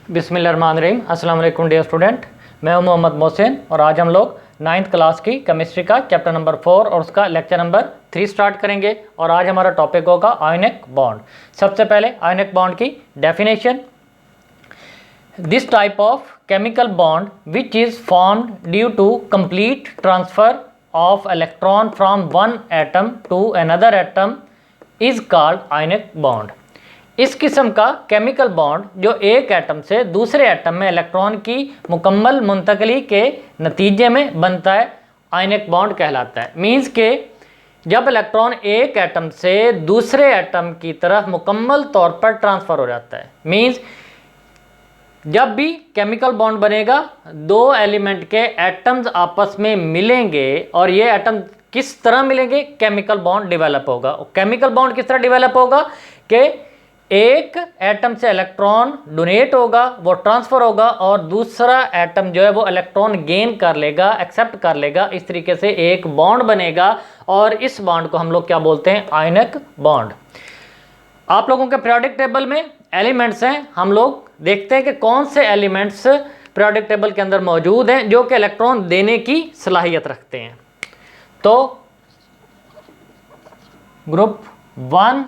बिस्मिल्लाहिर्रहमानिर्रहीम। अस्सलाम वालेकुम डियर स्टूडेंट, मैं हूं मोहम्मद मोहसिन और आज हम लोग 9th क्लास की केमिस्ट्री का चैप्टर नंबर 4 और उसका लेक्चर नंबर 3 स्टार्ट करेंगे। और आज हमारा टॉपिक होगा आयनिक बॉन्ड। सबसे पहले आयनिक बॉन्ड की definition. This type of chemical bond which is formed due to complete transfer of electron from one atom to another atom is called ionic bond. इस किस्म का केमिकल बॉन्ड जो एक atom से दूसरे एटम में electron की मुकम्मल मुंतकली के नतीजे में बनता है, आयनिक बॉन्ड कहलाता है। मीन्स के जब इलेक्ट्रॉन एक एटम से दूसरे एटम की तरफ मुकम्मल तौर पर ट्रांसफ़र हो जाता है। मीन्स जब भी केमिकल बॉन्ड बनेगा, दो एलिमेंट के एटम्स आपस में मिलेंगे और ये एटम किस तरह मिलेंगे, केमिकल बॉन्ड डेवलप होगा। केमिकल बॉन्ड किस तरह डेवलप होगा कि एक एटम से इलेक्ट्रॉन डोनेट होगा, वो ट्रांसफ़र होगा और दूसरा एटम जो है वो इलेक्ट्रॉन गेन कर लेगा, एक्सेप्ट कर लेगा। इस तरीके से एक बॉन्ड बनेगा और इस बॉन्ड को हम लोग क्या बोलते हैं, आयनिक बॉन्ड। आप लोगों के पीरियोडिक टेबल में एलिमेंट्स हैं, हम लोग देखते हैं कि कौन से एलिमेंट्स पीरियोडिक टेबल के अंदर मौजूद हैं जो कि इलेक्ट्रॉन देने की सलाहियत रखते हैं। तो ग्रुप 1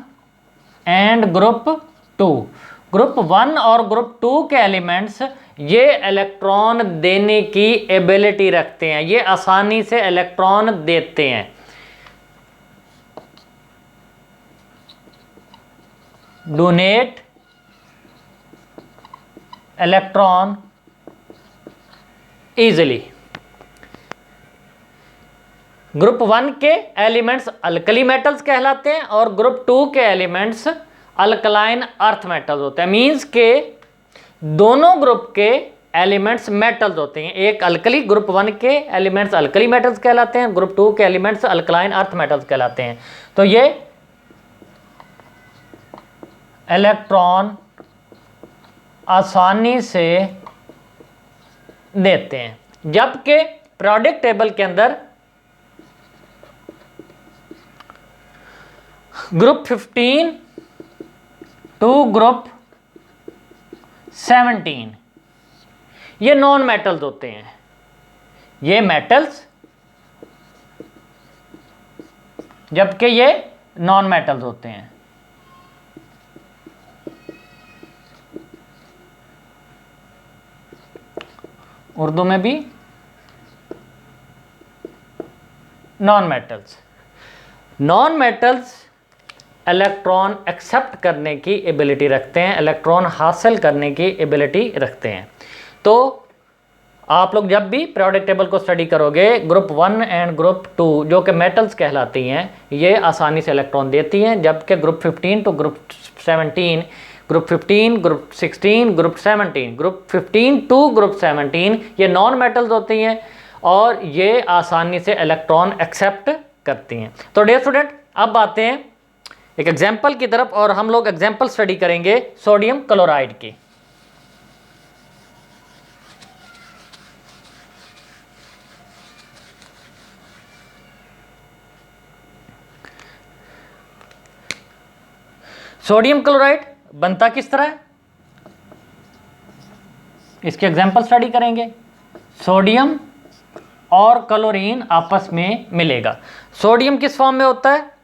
एंड ग्रुप 2, ग्रुप 1 और ग्रुप 2 के एलिमेंट्स ये इलेक्ट्रॉन देने की एबिलिटी रखते हैं, ये आसानी से इलेक्ट्रॉन देते हैं। Donate electron easily. ग्रुप 1 के एलिमेंट्स अल्कली मेटल्स कहलाते हैं और ग्रुप 2 के एलिमेंट्स अल्कलाइन अर्थ मेटल्स होते हैं। मींस के दोनों ग्रुप के एलिमेंट्स मेटल्स होते हैं। एक अल्कली, ग्रुप 1 के एलिमेंट्स अल्कली मेटल्स कहलाते हैं, ग्रुप 2 के एलिमेंट्स अल्कलाइन अर्थ मेटल्स कहलाते हैं। तो ये इलेक्ट्रॉन आसानी से देते हैं, जबकि पीरियोडिक टेबल के अंदर ग्रुप 15 टू ग्रुप 17 ये नॉन मेटल्स होते हैं। ये मेटल्स जबकि ये नॉन मेटल्स होते हैं। उर्दू में भी non metals. Non metals electron accept करने की एबिलिटी रखते हैं, इलेक्ट्रॉन हासिल करने की एबिलिटी रखते हैं। तो आप लोग जब भी पीरियोडिक टेबल को स्टडी करोगे, ग्रुप 1 एंड ग्रुप 2 जो कि मेटल्स कहलाती हैं, ये आसानी से इलेक्ट्रॉन देती हैं, जबकि group 15 to group 17, group 15, group 16, group 17, group 15 to group 17 ये नॉन मेटल्स होती हैं और ये आसानी से इलेक्ट्रॉन एक्सेप्ट करती हैं। तो डियर स्टूडेंट, अब आते हैं एक एग्जाम्पल की तरफ और हम लोग एग्जाम्पल स्टडी करेंगे सोडियम क्लोराइड की। सोडियम क्लोराइड बनता किस तरह है, इसके एग्जाम्पल स्टडी करेंगे। सोडियम और क्लोरीन आपस में मिलेगा। सोडियम किस फॉर्म में होता है,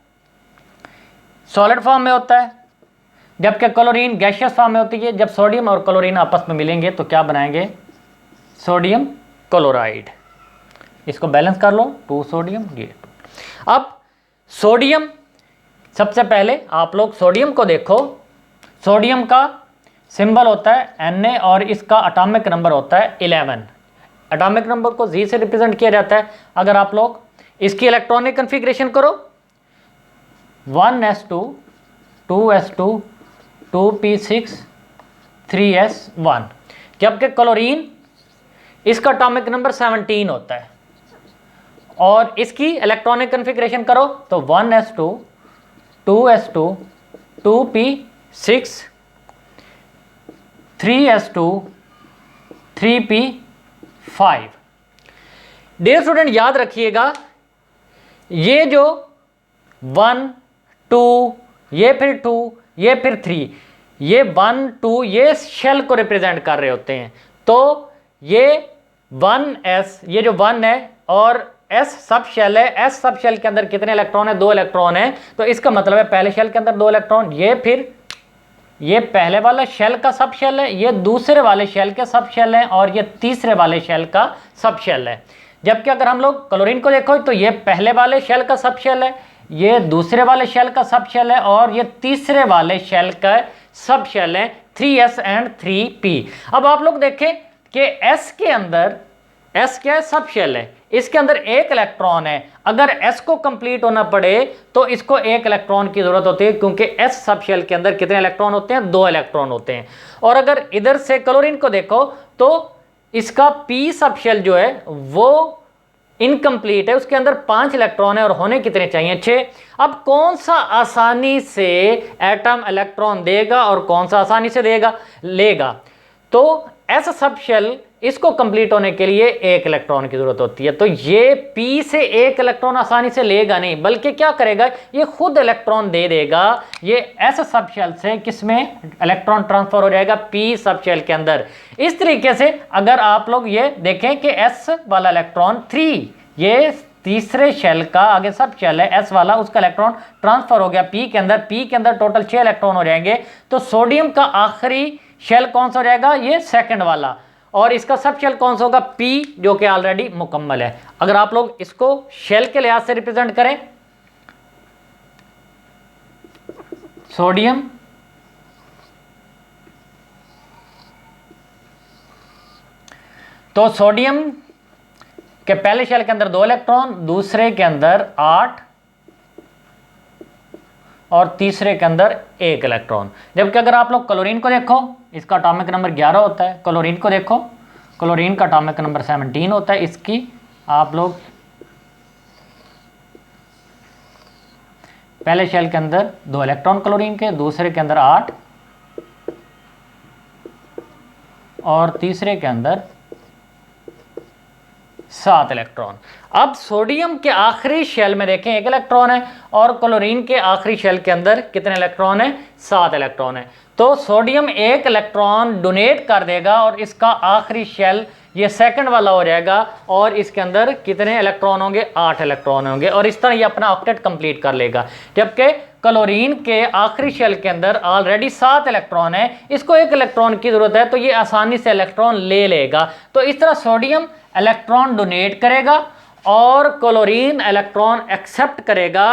सॉलिड फॉर्म में होता है, जबकि क्लोरीन गैसियस फॉर्म में होती है। जब सोडियम और क्लोरीन आपस में मिलेंगे तो क्या बनाएंगे, सोडियम क्लोराइड। इसको बैलेंस कर लो, 2 सोडियम ये 2। अब सोडियम, सबसे पहले आप लोग सोडियम को देखो। सोडियम का सिंबल होता है Na और इसका एटॉमिक नंबर होता है 11। एटॉमिक नंबर को Z से रिप्रेजेंट किया जाता है। अगर आप लोग इसकी इलेक्ट्रॉनिक कन्फिग्रेशन करो, 1s2 2s2 2p6 3s1, जबकि क्लोरीन इसका एटॉमिक नंबर 17 होता है और इसकी इलेक्ट्रॉनिक कन्फिग्रेशन करो तो 1s2 2s2 2p6 3s2 3p5। Dear student, याद रखिएगा ये जो 1 2 ये फिर 2 ये फिर 3, ये 1 2 ये शेल को रिप्रेजेंट कर रहे होते हैं। तो ये 1s, ये जो 1 है और s सब शेल है, s सब शेल के अंदर कितने इलेक्ट्रॉन है? 2 इलेक्ट्रॉन है। तो इसका मतलब है पहले शेल के अंदर 2 इलेक्ट्रॉन, ये फिर ये पहले वाला शेल का सब शेल है, ये दूसरे वाले शेल के सब शेल है और ये तीसरे वाले शेल का सब शेल है। जबकि अगर हम लोग क्लोरीन को देखो तो ये पहले वाले शेल का सब शेल है, ये दूसरे वाले शेल का सब शेल है और ये तीसरे वाले शेल का सब शेल है 3s एंड 3p। अब आप लोग देखें कि s के अंदर, s क्या है? सब शेल है, इसके अंदर 1 इलेक्ट्रॉन है। अगर s को कंप्लीट होना पड़े तो इसको 1 इलेक्ट्रॉन की जरूरत होती है, क्योंकि s सब शेल के अंदर कितने इलेक्ट्रॉन होते हैं? 2 इलेक्ट्रॉन होते हैं। और अगर इधर से क्लोरीन को देखो तो इसका p सब शेल जो है वो इनकम्प्लीट है, उसके अंदर 5 इलेक्ट्रॉन है और होने कितने चाहिए? 6। अब कौन सा आसानी से एटम इलेक्ट्रॉन देगा और कौन सा आसानी से लेगा? तो ऐसा सब शेल इसको कंप्लीट होने के लिए 1 इलेक्ट्रॉन की जरूरत होती है। तो ये p से 1 इलेक्ट्रॉन आसानी से लेगा नहीं, बल्कि क्या करेगा? ये खुद इलेक्ट्रॉन दे देगा। ये ऐसा सब शेल से किसमें इलेक्ट्रॉन ट्रांसफर हो जाएगा? p सब शेल के अंदर। इस तरीके से अगर आप लोग ये देखें कि s वाला इलेक्ट्रॉन 3, ये तीसरे शेल का आगे सब शेल है s वाला, उसका इलेक्ट्रॉन ट्रांसफर हो गया p के अंदर। p के अंदर टोटल 6 इलेक्ट्रॉन हो जाएंगे। तो सोडियम का आखिरी शेल कौन सा हो जाएगा? ये सेकंड वाला। और इसका सब शेल कौन सा होगा? p, जो कि ऑलरेडी मुकम्मल है। अगर आप लोग इसको शेल के लिहाज से रिप्रेजेंट करें, सोडियम तो सोडियम के पहले शेल के अंदर 2 इलेक्ट्रॉन, दूसरे के अंदर 8 और तीसरे के अंदर 1 इलेक्ट्रॉन। जबकि अगर आप लोग क्लोरीन को देखो, इसका एटॉमिक नंबर 11 होता है। क्लोरीन को देखो, क्लोरीन का एटॉमिक नंबर 17 होता है। इसकी आप लोग पहले शेल के अंदर 2 इलेक्ट्रॉन क्लोरीन के, दूसरे के अंदर 8 और तीसरे के अंदर 7 इलेक्ट्रॉन। अब सोडियम के आखिरी शेल में देखें 1 इलेक्ट्रॉन है और क्लोरीन के आखिरी शेल के अंदर कितने इलेक्ट्रॉन है? 7 इलेक्ट्रॉन है। तो सोडियम 1 इलेक्ट्रॉन डोनेट कर देगा और इसका आखिरी शेल ये सेकंड वाला हो जाएगा और इसके अंदर कितने इलेक्ट्रॉन होंगे? 8 इलेक्ट्रॉन होंगे और इस तरह ये अपना ऑक्टेट कंप्लीट कर लेगा। जबकि क्लोरीन के आखिरी शेल के अंदर ऑलरेडी 7 इलेक्ट्रॉन है, इसको 1 इलेक्ट्रॉन की जरूरत है, तो ये आसानी से इलेक्ट्रॉन ले लेगा। तो इस तरह सोडियम इलेक्ट्रॉन डोनेट करेगा और क्लोरीन इलेक्ट्रॉन एक्सेप्ट करेगा।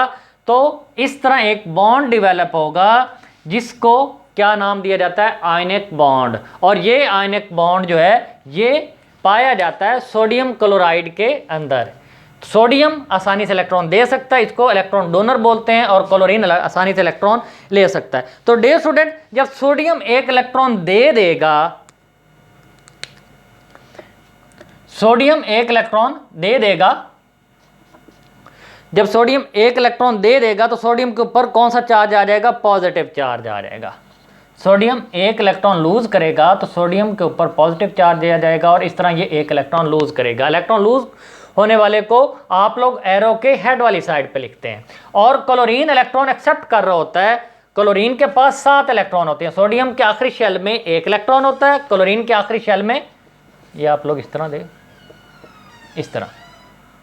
तो इस तरह एक बॉन्ड डिवेलप होगा जिसको क्या नाम दिया जाता है? Ionic bond. और ये आयनिक बॉन्ड जो है ये पाया जाता है सोडियम क्लोराइड के अंदर। सोडियम आसानी से इलेक्ट्रॉन दे सकता है, इसको इलेक्ट्रॉन डोनर बोलते हैं, और क्लोरीन आसानी से इलेक्ट्रॉन ले सकता है। तो डियर स्टूडेंट, जब सोडियम 1 इलेक्ट्रॉन दे देगा, सोडियम 1 इलेक्ट्रॉन दे देगा, जब सोडियम 1 इलेक्ट्रॉन दे देगा तो सोडियम के ऊपर कौन सा चार्ज आ जाएगा? पॉजिटिव चार्ज आ जाएगा। सोडियम 1 इलेक्ट्रॉन लूज करेगा तो सोडियम के ऊपर पॉजिटिव चार्ज दिया जाएगा और इस तरह ये 1 इलेक्ट्रॉन लूज करेगा। इलेक्ट्रॉन लूज होने वाले को आप लोग एरो के हेड वाली साइड पे लिखते हैं। और क्लोरीन इलेक्ट्रॉन एक्सेप्ट कर रहा होता है। क्लोरीन के पास 7 इलेक्ट्रॉन होते हैं। सोडियम के आखिरी शेल में 1 इलेक्ट्रॉन होता है, क्लोरीन के आखिरी शेल में ये आप लोग इस तरह दे, इस तरह,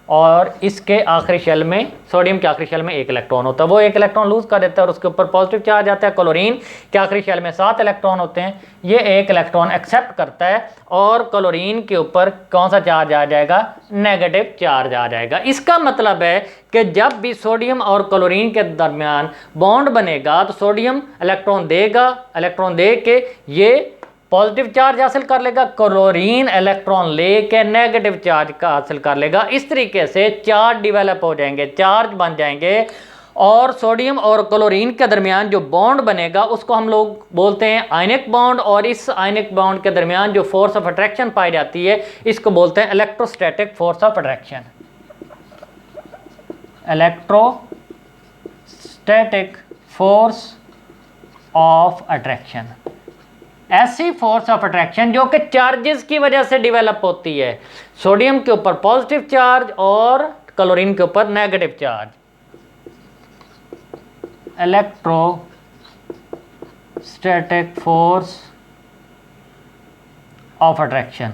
और इसके आखिरी शेल में, सोडियम के आखिरी शेल में 1 इलेक्ट्रॉन होता है। वो 1 इलेक्ट्रॉन लूज कर देता है और उसके ऊपर पॉजिटिव चार्ज आता है। क्लोरीन के आखिरी शेल में 7 इलेक्ट्रॉन होते हैं, ये 1 इलेक्ट्रॉन एक्सेप्ट करता है और क्लोरीन के ऊपर कौन सा चार्ज आ जाएगा? नेगेटिव चार्ज आ जाएगा। इसका मतलब है कि जब भी सोडियम और क्लोरीन के दरमियान बॉन्ड बनेगा तो सोडियम इलेक्ट्रॉन देगा, इलेक्ट्रॉन दे के ये पॉजिटिव चार्ज हासिल कर लेगा, क्लोरीन इलेक्ट्रॉन लेके नेगेटिव चार्ज का हासिल कर लेगा। इस तरीके से चार्ज डिवेलप हो जाएंगे, चार्ज बन जाएंगे, और सोडियम और क्लोरीन के दरमियान जो बॉन्ड बनेगा उसको हम लोग बोलते हैं आयनिक बॉन्ड। और इस आयनिक बॉन्ड के दरमियान जो फोर्स ऑफ अट्रैक्शन पाई जाती है इसको बोलते हैं electrostatic force of attraction. Electrostatic force of attraction, ऐसी फोर्स ऑफ अट्रैक्शन जो कि चार्जेस की वजह से डेवलप होती है। सोडियम के ऊपर पॉजिटिव चार्ज और क्लोरीन के ऊपर negative charge. Static force of attraction.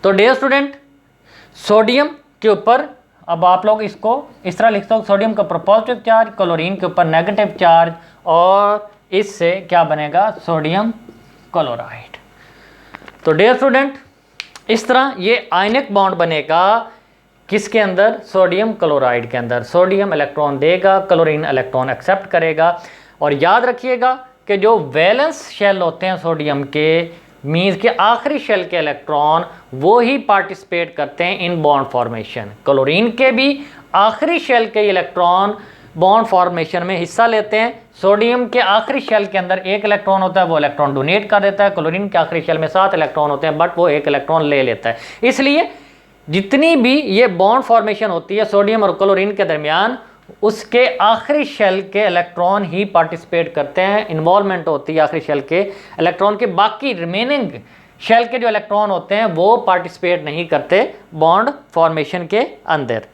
तो डियर स्टूडेंट, सोडियम के ऊपर अब आप लोग इसको इस तरह लिखते हो, सोडियम के ऊपर पॉजिटिव चार्ज, क्लोरीन के ऊपर नेगेटिव चार्ज, और इससे क्या बनेगा, सोडियम क्लोराइड। तो डियर स्टूडेंट, इस तरह ये आयनिक बॉन्ड बनेगा किसके अंदर, सोडियम क्लोराइड के अंदर। सोडियम इलेक्ट्रॉन देगा, क्लोरीन इलेक्ट्रॉन एक्सेप्ट करेगा। और याद रखिएगा कि जो वैलेंस शेल होते हैं सोडियम के, मीन्स के आखिरी शेल के इलेक्ट्रॉन, वो ही पार्टिसिपेट करते हैं इन बॉन्ड फॉर्मेशन। क्लोरीन के भी आखिरी शेल के इलेक्ट्रॉन बॉन्ड फॉर्मेशन में हिस्सा लेते हैं। सोडियम के आखिरी शेल के अंदर एक इलेक्ट्रॉन होता है, वो इलेक्ट्रॉन डोनेट कर देता है। क्लोरीन के आखिरी शेल में 7 इलेक्ट्रॉन होते हैं, बट वो एक इलेक्ट्रॉन ले लेता है। इसलिए जितनी भी ये बॉन्ड फॉर्मेशन होती है सोडियम और क्लोरीन के दरमियान, उसके आखिरी शेल के इलेक्ट्रॉन ही पार्टिसिपेट करते हैं, इन्वॉल्वमेंट होती है आखिरी शेल के इलेक्ट्रॉन के। बाकी रिमेनिंग शेल के जो इलेक्ट्रॉन होते हैं वो पार्टिसिपेट नहीं करते बॉन्ड फॉर्मेशन के अंदर।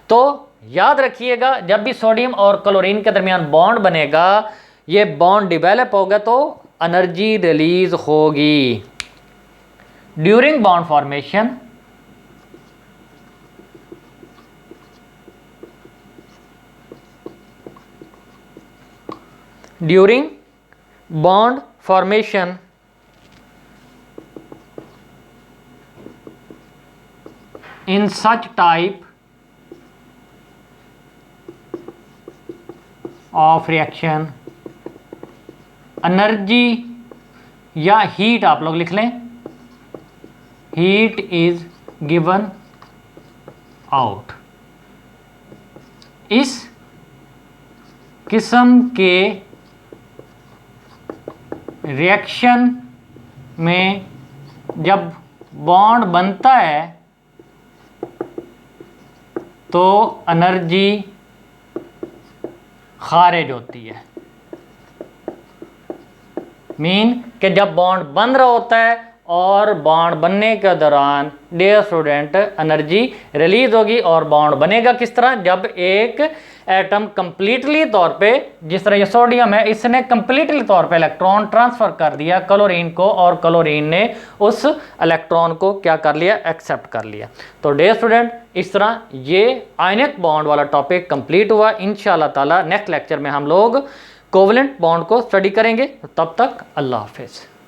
तो याद रखिएगा, जब भी सोडियम और क्लोरीन के दरमियान बॉन्ड बनेगा, ये बॉन्ड डिवेलप होगा तो एनर्जी रिलीज होगी। During bond formation during bond formation in such type of reaction, energy या हीट आप लोग लिख लें, हीट इज गिवन आउट। इस किस्म के रिएक्शन में जब बॉन्ड बनता है तो एनर्जी खारिज होती है। मीन कि जब बॉन्ड बन रहा होता है और बॉन्ड बनने के दौरान डियर स्टूडेंट एनर्जी रिलीज होगी। और बॉन्ड बनेगा किस तरह, जब एक एटम कंप्लीटली तौर पे, जिस तरह ये सोडियम है, इसने कंप्लीटली तौर पे इलेक्ट्रॉन ट्रांसफर कर दिया क्लोरीन को, और क्लोरीन ने उस इलेक्ट्रॉन को क्या कर लिया, एक्सेप्ट कर लिया। तो डियर स्टूडेंट, इस तरह ये आयनिक बॉन्ड वाला टॉपिक कंप्लीट हुआ। इंशाल्लाह ताला नेक्स्ट लेक्चर में हम लोग कोवलेंट बॉन्ड को स्टडी करेंगे। तब तक अल्लाह हाफिज़।